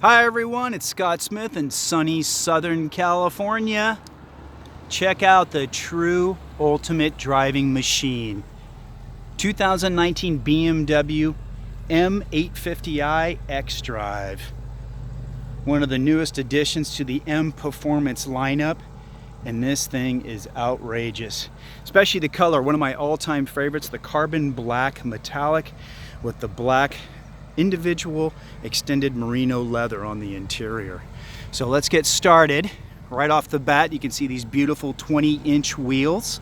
Hi everyone, it's Scott Smith in sunny Southern California. Check out the true ultimate driving machine. 2019 BMW M850i xDrive. One of the newest additions to the M Performance lineup, and this thing is outrageous. Especially the color, one of my all-time favorites, the carbon black metallic with the black individual extended merino leather on the interior. So let's get started. Right off the bat, you can see these beautiful 20-inch wheels.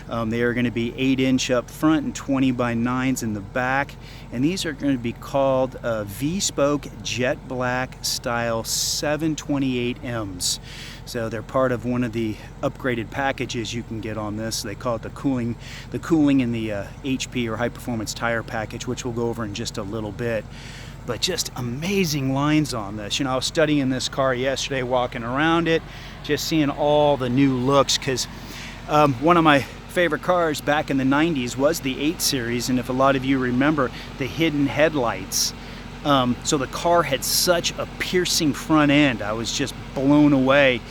They are going to be 8-inch up front and 20 by 9s in the back. And these are going to be called V-Spoke Jet Black Style 728Ms. So they're part of one of the upgraded packages you can get on this. They call it the cooling in the HP or high performance tire package, which we'll go over in just a little bit. But just amazing lines on this. You know, I was studying this car yesterday, walking around it, just seeing all the new looks, because one of my favorite cars back in the 90s was the 8 Series, and if a lot of you remember the hidden headlights. So the car had such a piercing front end. I was just blown away,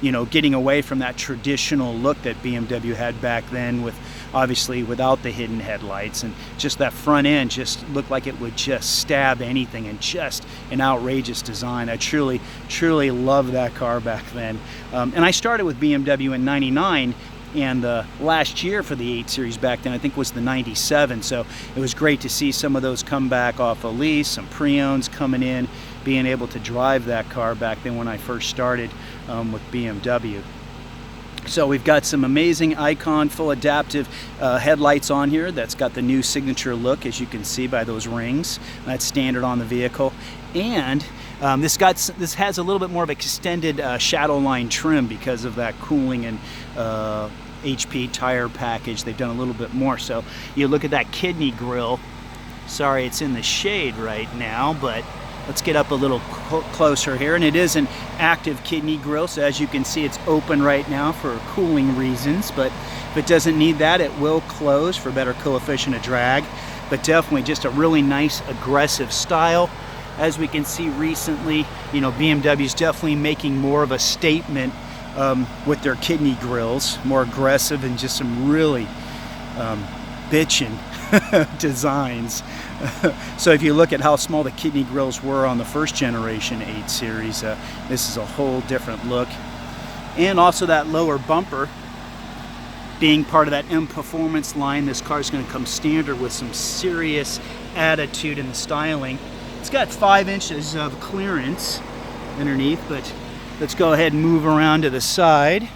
you know, getting away from that traditional look that BMW had back then, with obviously without the hidden headlights, and just that front end just looked like it would just stab anything, and just an outrageous design. I truly loved that car back then. And I started with BMW in '99. And the last year for the 8 Series back then, I think, was the 97. So it was great to see some of those come back off a lease, some pre-owns coming in, being able to drive that car back then when I first started with BMW. So we've got some amazing Icon full adaptive headlights on here. That's got the new signature look, as you can see by those rings. That's standard on the vehicle. And this has a little bit more of extended shadow line trim because of that cooling and HP tire package. They've done a little bit more. So you look at that kidney grille. Sorry, it's in the shade right now, but let's get up a little closer here. And it is an active kidney grille, so as you can see, it's open right now for cooling reasons. But if it doesn't need that, it will close for better coefficient of drag. But definitely just a really nice, aggressive style. As we can see recently, you know, BMW's definitely making more of a statement with their kidney grills, more aggressive, and just some really bitchin' designs. So if you look at how small the kidney grills were on the first generation 8 Series, this is a whole different look. And also that lower bumper, being part of that M Performance line, this car is going to come standard with some serious attitude in the styling. It's got 5 inches of clearance underneath, but let's go ahead and move around to the side.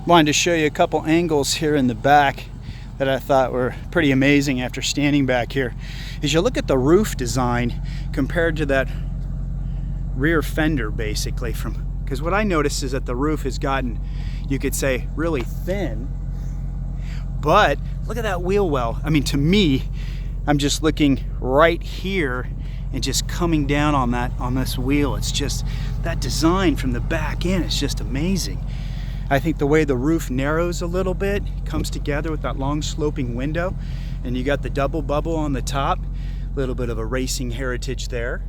Wanted to show you a couple angles here in the back that I thought were pretty amazing after standing back here. As you look at the roof design compared to that rear fender, basically, because what I noticed is that the roof has gotten, you could say, really thin. But look at that wheel well. I mean, to me, I'm just looking right here and just coming down on this wheel. It's just that design from the back end is just amazing. I think the way the roof narrows a little bit, comes together with that long sloping window, and you got the double bubble on the top, a little bit of a racing heritage there.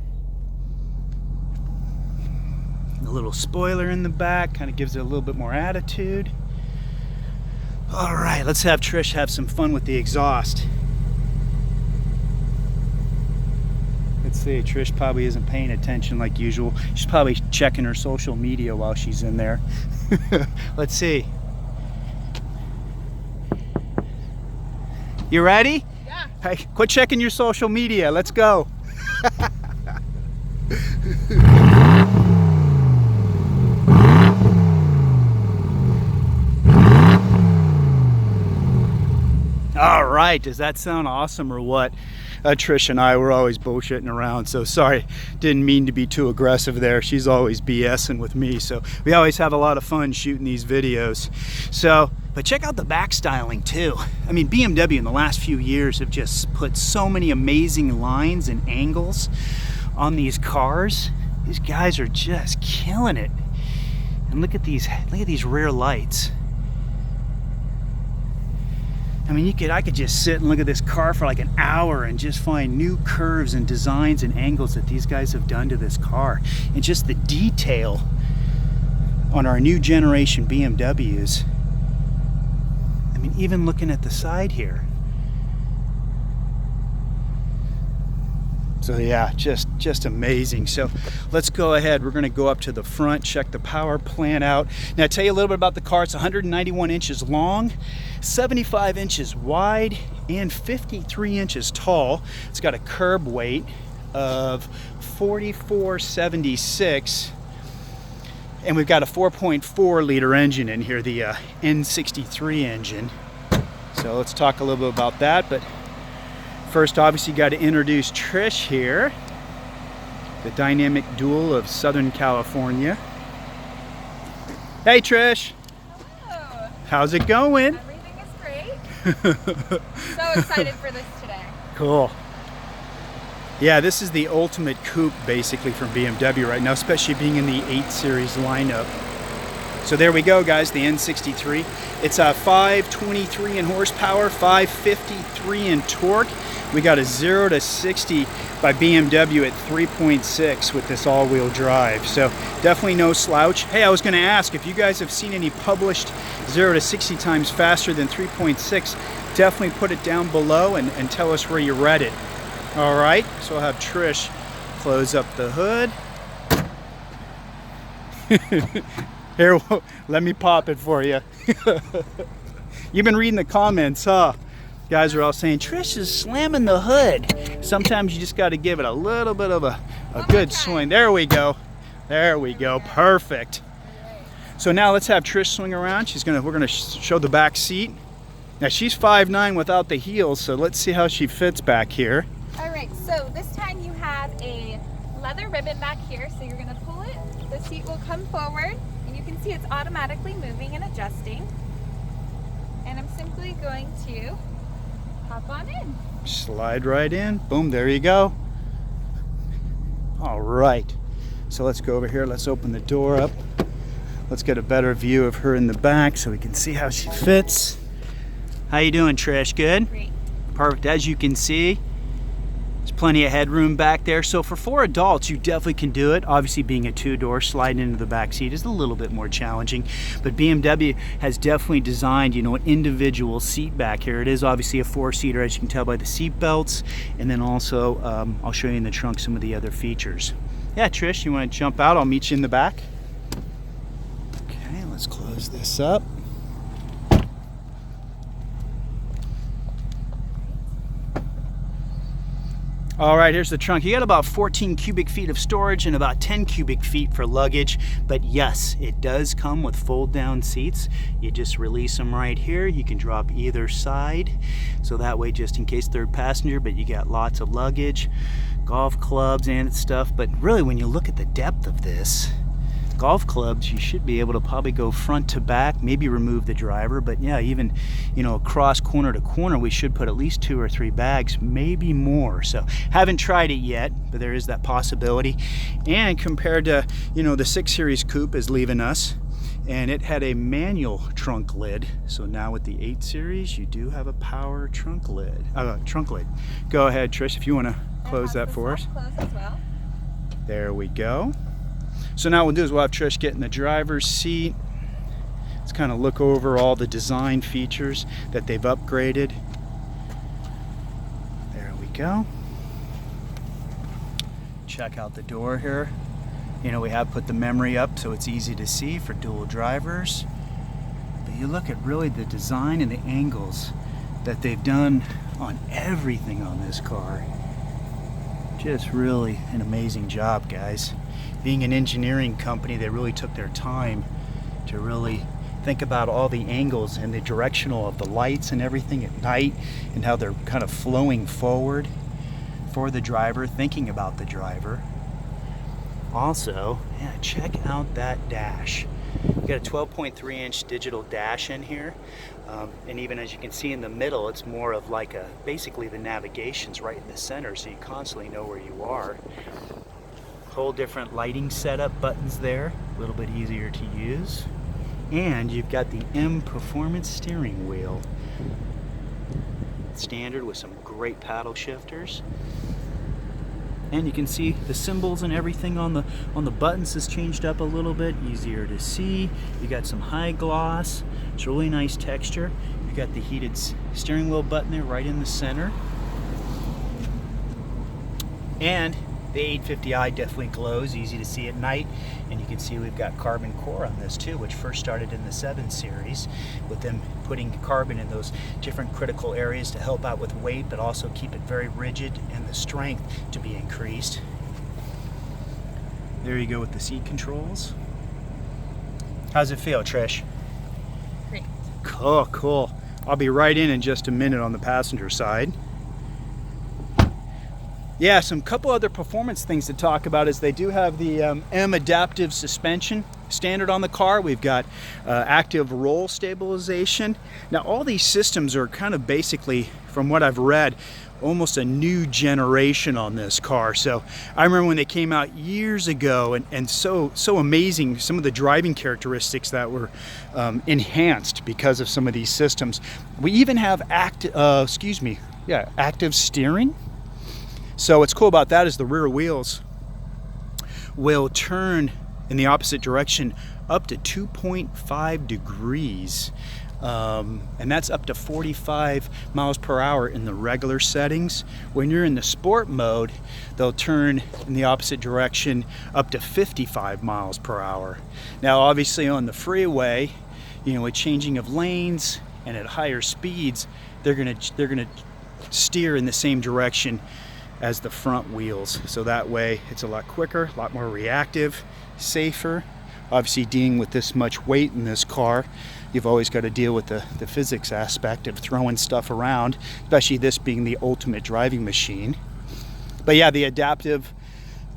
A little spoiler in the back kind of gives it a little bit more attitude. All right, let's have Trish have some fun with the exhaust. Let's see, Trish probably isn't paying attention like usual. She's probably checking her social media while she's in there. Let's see. You ready? Yeah. Hey, quit checking your social media. Let's go. All right, does that sound awesome or what? Trish and I were always bullshitting around, so sorry, didn't mean to be too aggressive there. She's always BSing with me, so we always have a lot of fun shooting these videos. So, but check out the back styling too. I mean, BMW in the last few years have just put so many amazing lines and angles on these cars. These guys are just killing it. And look at these rear lights. I mean, I could just sit and look at this car for like an hour and just find new curves and designs and angles that these guys have done to this car. And just the detail on our new generation BMWs. I mean, even looking at the side here. So yeah, just amazing. So let's go ahead. We're going to go up to the front, check the power plant out. Now, I'll tell you a little bit about the car. It's 191 inches long, 75 inches wide, and 53 inches tall. It's got a curb weight of 4476, and we've got a 4.4 liter engine in here, the N63 engine. So let's talk a little bit about that. But first, obviously, got to introduce Trish here, the dynamic duel of Southern California. Hey, Trish. Hello. How's it going? Everything is great. So excited for this today. Cool. Yeah, this is the ultimate coupe, basically, from BMW right now, especially being in the 8 Series lineup. So there we go, guys, the N63. It's a 523 in horsepower, 553 in torque. We got a 0 to 60 by BMW at 3.6 with this all-wheel drive. So definitely no slouch. Hey, I was going to ask if you guys have seen any published 0 to 60 times faster than 3.6. Definitely put it down below and tell us where you read it. All right, so I'll have Trish close up the hood. Here, let me pop it for you. You've been reading the comments, huh? Guys are all saying, Trish is slamming the hood. Sometimes you just got to give it a little bit of a good swing. There we go. There we go. Perfect. So now let's have Trish swing around. We're gonna show the back seat. Now she's 5'9" without the heels, so let's see how she fits back here. All right, so this time you have a leather ribbon back here, so you're gonna pull it. The seat will come forward, and you can see it's automatically moving and adjusting. And I'm simply going to hop on in. Slide right in. Boom, there you go. All right. So let's go over here. Let's open the door up. Let's get a better view of her in the back so we can see how she fits. How you doing, Trish? Good? Great. Perfect. As you can see, there's plenty of headroom back there. So for 4 adults, you definitely can do it. Obviously, being a 2-door, sliding into the back seat is a little bit more challenging. But BMW has definitely designed, an individual seat back here. It is obviously a 4-seater, as you can tell by the seat belts. And then also, I'll show you in the trunk some of the other features. Yeah, Trish, you want to jump out? I'll meet you in the back. Okay, let's close this up. All right, here's the trunk. You got about 14 cubic feet of storage and about 10 cubic feet for luggage. But yes, it does come with fold-down seats. You just release them right here. You can drop either side. So that way, just in case third passenger, but you got lots of luggage, golf clubs and stuff. But really, when you look at the depth of this, golf clubs, you should be able to probably go front to back, maybe remove the driver, but yeah, even across corner to corner, we should put at least 2 or 3 bags, maybe more. So haven't tried it yet, but there is that possibility. And compared to the 6 Series coupe is leaving us, and it had a manual trunk lid. So now with the 8 Series, you do have a power trunk lid. Go ahead, Trish, if you want to close that for us. Close as well. There we go. So now what we'll do is we'll have Trish get in the driver's seat. Let's kind of look over all the design features that they've upgraded. There we go. Check out the door here. We have put the memory up so it's easy to see for dual drivers. But you look at really the design and the angles that they've done on everything on this car. Just really an amazing job, guys. Being an engineering company, they really took their time to really think about all the angles and the directional of the lights and everything at night and how they're kind of flowing forward for the driver, thinking about the driver. Also, yeah, check out that dash. You got a 12.3-inch digital dash in here. And even as you can see in the middle, it's more of like basically the navigation's right in the center, so you constantly know where you are. Whole different lighting setup buttons there, a little bit easier to use. And you've got the M Performance steering wheel. standard with some great paddle shifters. And you can see the symbols and everything on the buttons has changed up a little bit, easier to see. You got some high gloss. It's a really nice texture. You got the heated steering wheel button there right in the center. And the 850i definitely glows, easy to see at night. And you can see we've got carbon core on this too, which first started in the 7 series, with them putting carbon in those different critical areas to help out with weight, but also keep it very rigid and the strength to be increased. There you go with the seat controls. How's it feel, Trish? Great. Cool, cool. I'll be right in just a minute on the passenger side. Yeah, some couple other performance things to talk about is they do have the M adaptive suspension standard on the car. We've got active roll stabilization. Now all these systems are kind of basically, from what I've read, almost a new generation on this car. So I remember when they came out years ago, and so amazing, some of the driving characteristics that were enhanced because of some of these systems. We even have active steering. So what's cool about that is the rear wheels will turn in the opposite direction up to 2.5 degrees. And that's up to 45 miles per hour in the regular settings. When you're in the sport mode, they'll turn in the opposite direction up to 55 miles per hour. Now obviously on the freeway, you know, with changing of lanes and at higher speeds, they're gonna steer in the same direction as the front wheels. So that way it's a lot quicker, a lot more reactive, safer. Obviously dealing with this much weight in this car, you've always got to deal with the physics aspect of throwing stuff around, especially this being the ultimate driving machine. But yeah, the adaptive,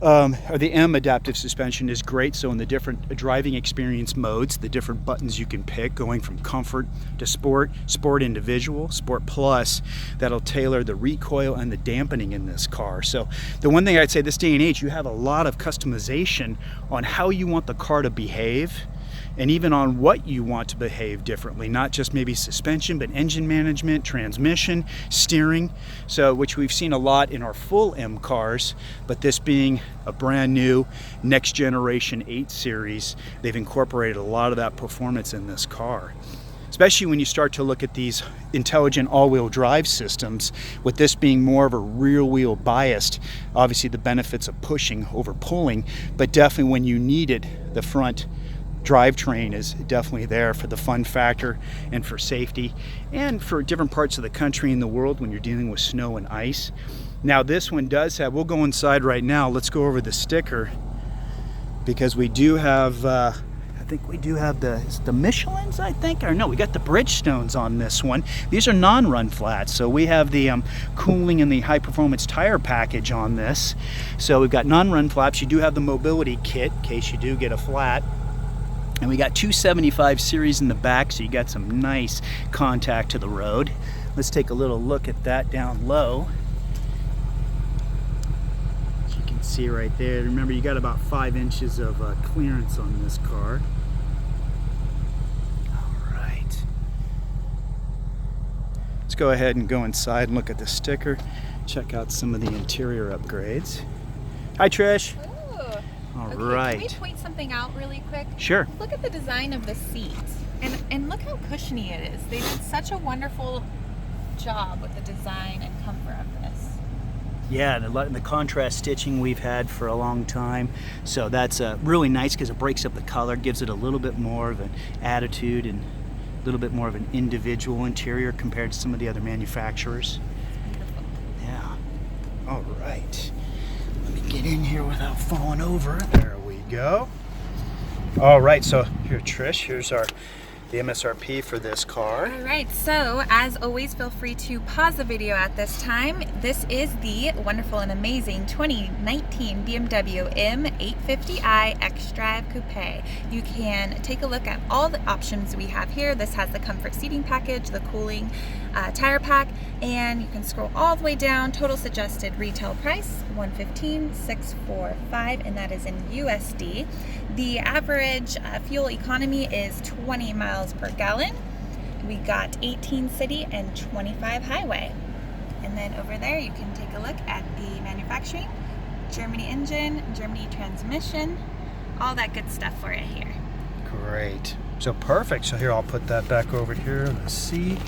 or the M adaptive suspension is great. So in the different driving experience modes, the different buttons you can pick, going from comfort to sport, sport individual, sport plus, that'll tailor the recoil and the dampening in this car. So the one thing I'd say this day and age, you have a lot of customization on how you want the car to behave, and even on what you want to behave differently, not just maybe suspension, but engine management, transmission, steering. So, which we've seen a lot in our full M cars, but this being a brand new next generation 8 series, they've incorporated a lot of that performance in this car. Especially when you start to look at these intelligent all-wheel drive systems, with this being more of a rear-wheel biased, obviously the benefits of pushing over pulling, but definitely when you need it, the front drivetrain is definitely there for the fun factor and for safety and for different parts of the country and the world when you're dealing with snow and ice. Now this one does have, we'll go inside right now, let's go over the sticker, because we do have, I think we do have the Michelins, I think, or no, we got the Bridgestones on this one. These are non-run flats, so we have the cooling and the high performance tire package on this. So we've got non-run flaps. You do have the mobility kit in case you do get a flat. And we got 275 series in the back, so you got some nice contact to the road. Let's take a little look at that down low. As you can see right there, remember you got about 5 inches of clearance on this car. All right. Let's go ahead and go inside and look at the sticker. Check out some of the interior upgrades. Hi, Trish. All right. Can we point something out really quick? Sure. Look at the design of the seat, and look how cushiony it is. They did such a wonderful job with the design and comfort of this. Yeah, and the contrast stitching we've had for a long time. So that's really nice because it breaks up the color, gives it a little bit more of an attitude and a little bit more of an individual interior compared to some of the other manufacturers. Beautiful. Yeah. All right. Let me get in here without falling over. There we go. All right, so here, Trish, here's the MSRP for this car. All right, so as always, feel free to pause the video at this time. This is the wonderful and amazing 2019 BMW M850i xDrive Coupe. You can take a look at all the options we have here. This has the comfort seating package, the cooling tire pack, and you can scroll all the way down. Total suggested retail price $115,645, and that is in USD. The average fuel economy is 20 miles per gallon. We got 18 city and 25 highway. And then over there you can take a look at the manufacturing, Germany engine, Germany transmission, all that good stuff for it here. Great. So perfect. So here, I'll put that back over here in the seat.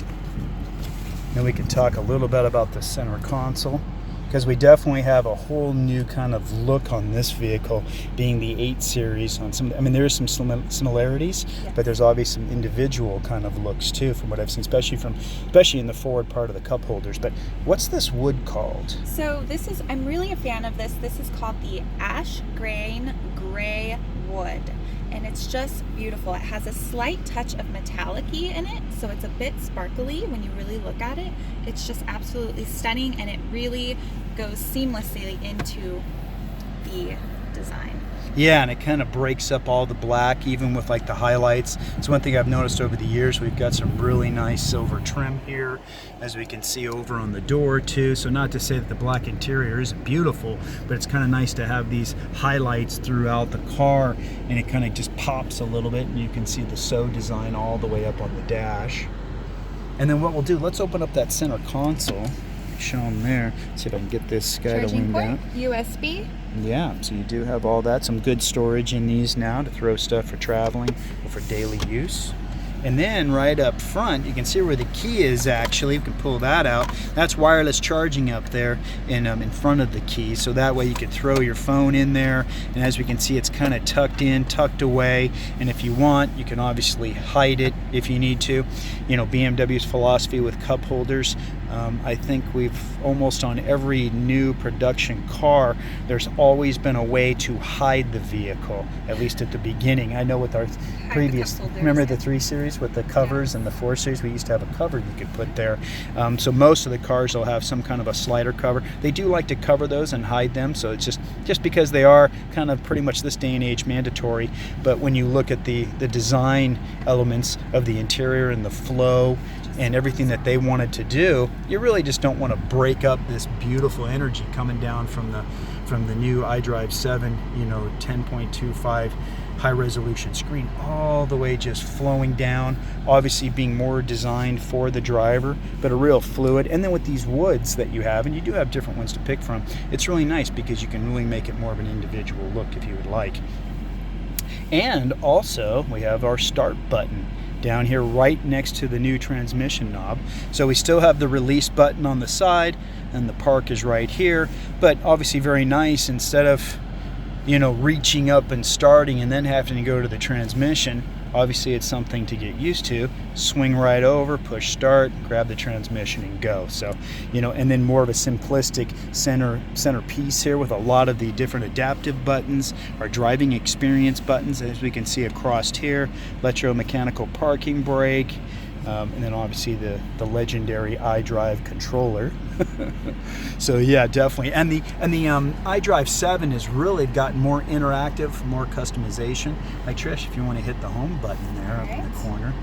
Then we can talk a little bit about the center console, because we definitely have a whole new kind of look on this vehicle, being the 8 Series. On some, I mean, there's some similarities, Yes. but there's obviously some individual kind of looks too, from what I've seen, especially in the forward part of the cup holders. But what's this wood called? So this is, I'm really a fan of this. This is called the ash grain gray wood. And it's just beautiful. It has a slight touch of metallic-y in it, so it's a bit sparkly when you really look at it. It's just absolutely stunning, and it really goes seamlessly into the design. Yeah, and it kind of breaks up all the black, even with like the highlights. It's one thing I've noticed over the years. We've got some really nice silver trim here, as we can see over on the door too. So not to say that the black interior isn't beautiful, but it's kind of nice to have these highlights throughout the car, and it kind of just pops a little bit, and you can see the SO design all the way up on the dash. And then what we'll do, let's open up that center console. Show them there. See if I can get this guy to Charging lean down. port, USB. Yeah, so you do have all that. Some good storage in these now to throw stuff for traveling or for daily use. And then right up front, you can see where the key is actually. We can pull that out. That's wireless charging up there in front of the key. So that way you can throw your phone in there. And as we can see, it's kind of tucked in, tucked away. And if you want, you can obviously hide it if you need to. You know, BMW's philosophy with cup holders, I think we've almost on every new production car, there's always been a way to hide the vehicle, at least at the beginning. I know with our previous, remember the 3 Series with the covers, and the 4 Series, we used to have a cover you could put there. So most of the cars will have some kind of a slider cover. They do like to cover those and hide them, so it's just because they are kind of pretty much this day and age mandatory. But when you look at the design elements of the interior and the flow and everything that they wanted to do, you really just don't want to break up this beautiful energy coming down from the new iDrive 7, you know, 10.25 high resolution screen, all the way just flowing down, obviously being more designed for the driver, but a real fluid. And then with these woods that you have, and you do have different ones to pick from, it's really nice because you can really make it more of an individual look if you would like. And also we have our start button down here right next to the new transmission knob. So we still have the release button on the side, and the park is right here, but obviously very nice. Instead of, you know, reaching up and starting and then having to go to the transmission, obviously it's something to get used to. Swing right over, push start, grab the transmission and go. So, you know, and then more of a simplistic center piece here with a lot of the different adaptive buttons, our driving experience buttons, as we can see across here, electromechanical parking brake, and then obviously the legendary iDrive controller. So yeah, definitely. And the iDrive 7 has really gotten more interactive, more customization. Like Trish, if you want to hit the home button there up in the corner,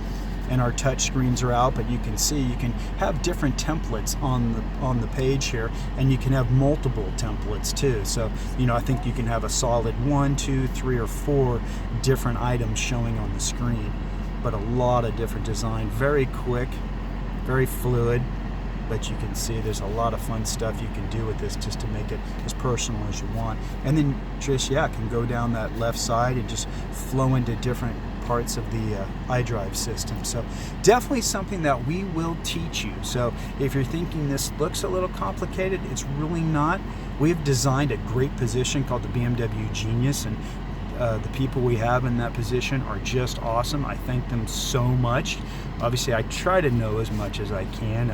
and our touch screens are out, but you can see you can have different templates on the page here, and you can have multiple templates too. So, you know, I think you can have a solid 1, 2, 3, or 4 different items showing on the screen, but a lot of different design. Very quick, very fluid, but you can see there's a lot of fun stuff you can do with this just to make it as personal as you want. And then just, yeah, can go down that left side and just flow into different parts of the iDrive system. So definitely something that we will teach you. So if you're thinking this looks a little complicated, it's really not. We've designed a great position called the BMW Genius, and the people we have in that position are just awesome. I thank them so much. Obviously, I try to know as much as I can,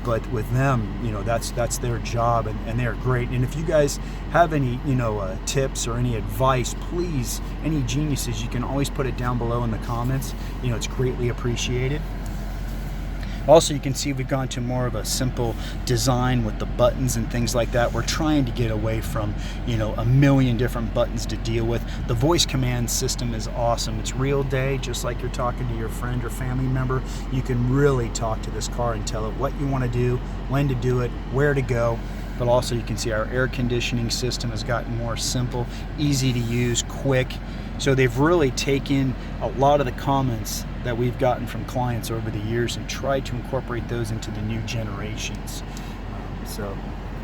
but with them, you know, that's their job, and they're great. And if you guys have any, you know, tips or any advice, please, any geniuses, you can always put it down below in the comments. You know, it's greatly appreciated. Also, you can see we've gone to more of a simple design with the buttons and things like that. We're trying to get away from, you know, a million different buttons to deal with. The voice command system is awesome. It's real day, just like you're talking to your friend or family member. You can really talk to this car and tell it what you want to do, when to do it, where to go. But also you can see our air conditioning system has gotten more simple, easy to use, quick. So they've really taken a lot of the comments that we've gotten from clients over the years and tried to incorporate those into the new generations. So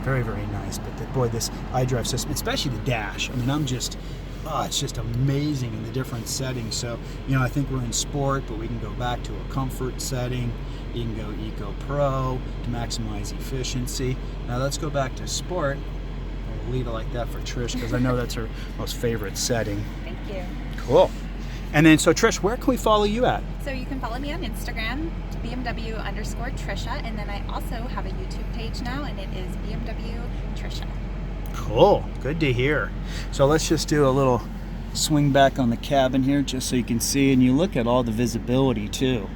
very, very nice. But boy, this iDrive system, especially the dash, I mean, it's just amazing in the different settings. So, you know, I think we're in sport, but we can go back to a comfort setting. You can go Eco Pro to maximize efficiency. Now let's go back to sport. I'll leave it like that for Trish because I know that's her most favorite setting. Thank you. Cool. And then, so Trish, where can we follow you at? So you can follow me on Instagram, BMW_Trisha, and then I also have a YouTube page now, and it is BMW Trisha. Cool. Good to hear. So let's just do a little swing back on the cabin here just so you can see, and you look at all the visibility too.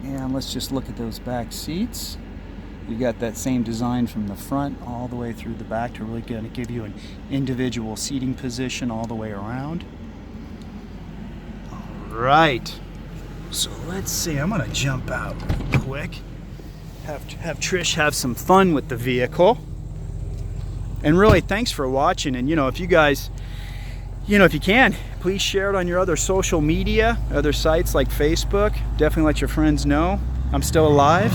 And let's just look at those back seats. You got that same design from the front all the way through the back to really going to give you an individual seating position all the way around. All right. So let's see. I'm going to jump out real quick. Have Trish have some fun with the vehicle. And really, thanks for watching. And, you know, if you guys, you know, if you can, please share it on your other social media, other sites like Facebook. Definitely let your friends know I'm still alive.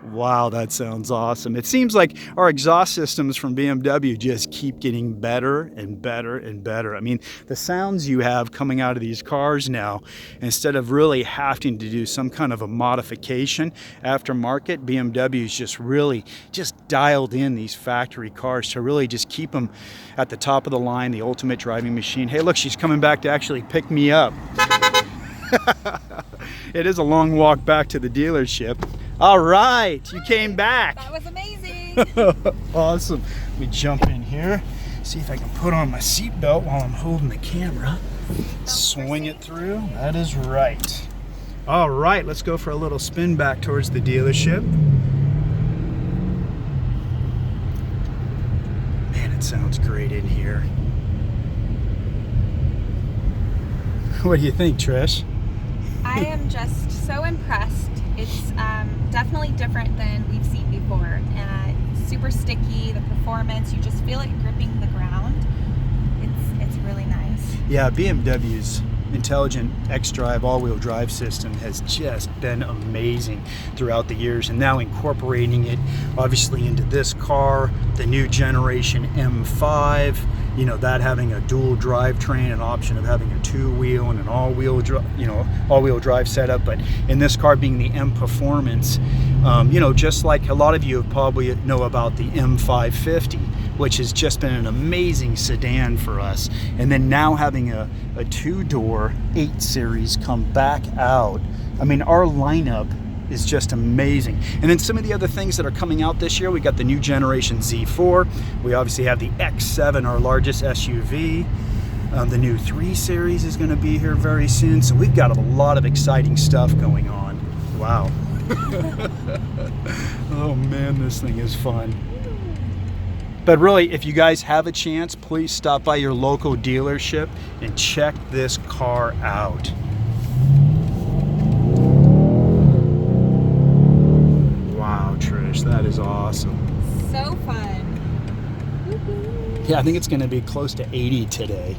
Wow, that sounds awesome. It seems like our exhaust systems from BMW just keep getting better and better and better. I mean, the sounds you have coming out of these cars now, instead of really having to do some kind of a modification aftermarket, BMW's just really just dialed in these factory cars to really just keep them at the top of the line, the ultimate driving machine. Hey, look, she's coming back to actually pick me up. It is a long walk back to the dealership. All right, you came back. That was amazing. Awesome. Let me jump in here, see if I can put on my seatbelt while I'm holding the camera. Swing it through. That is right. All right, let's go for a little spin back towards the dealership. Man, it sounds great in here. What do you think, Trish? I am just so impressed. It's definitely different than we've seen before. Super sticky, the performance, you just feel it gripping the ground. It's really nice. Yeah, BMW's intelligent xDrive all-wheel drive system has just been amazing throughout the years, and now incorporating it obviously into this car, the new generation M5, you know, that having a dual drivetrain, an option of having a two-wheel and an all-wheel drive setup, but in this car being the M Performance, you know, just like a lot of you have probably know about the M850i, which has just been an amazing sedan for us, and then now having a two-door 8 Series come back out. I mean, our lineup is just amazing. And then some of the other things that are coming out this year, we got the new generation Z4. We obviously have the X7, our largest SUV. The new 3 Series is going to be here very soon. So we've got a lot of exciting stuff going on. Wow. Oh man, this thing is fun. But really, if you guys have a chance, please stop by your local dealership and check this car out. Wow, Trish, that is awesome. So fun. Yeah, I think it's going to be close to 80 today.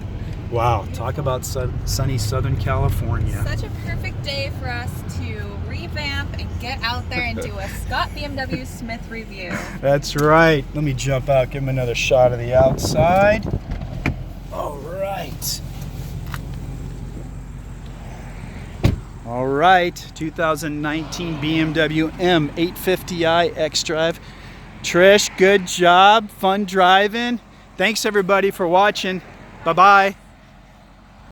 Wow, talk about sunny Southern California. Such a perfect day for us to revamp and get out there and do a Scott BMW Smith review. That's right. Let me jump out, give him another shot of the outside. All right. All right, 2019 BMW M850i xDrive. Trish, good job, fun driving. Thanks everybody for watching. Bye-bye.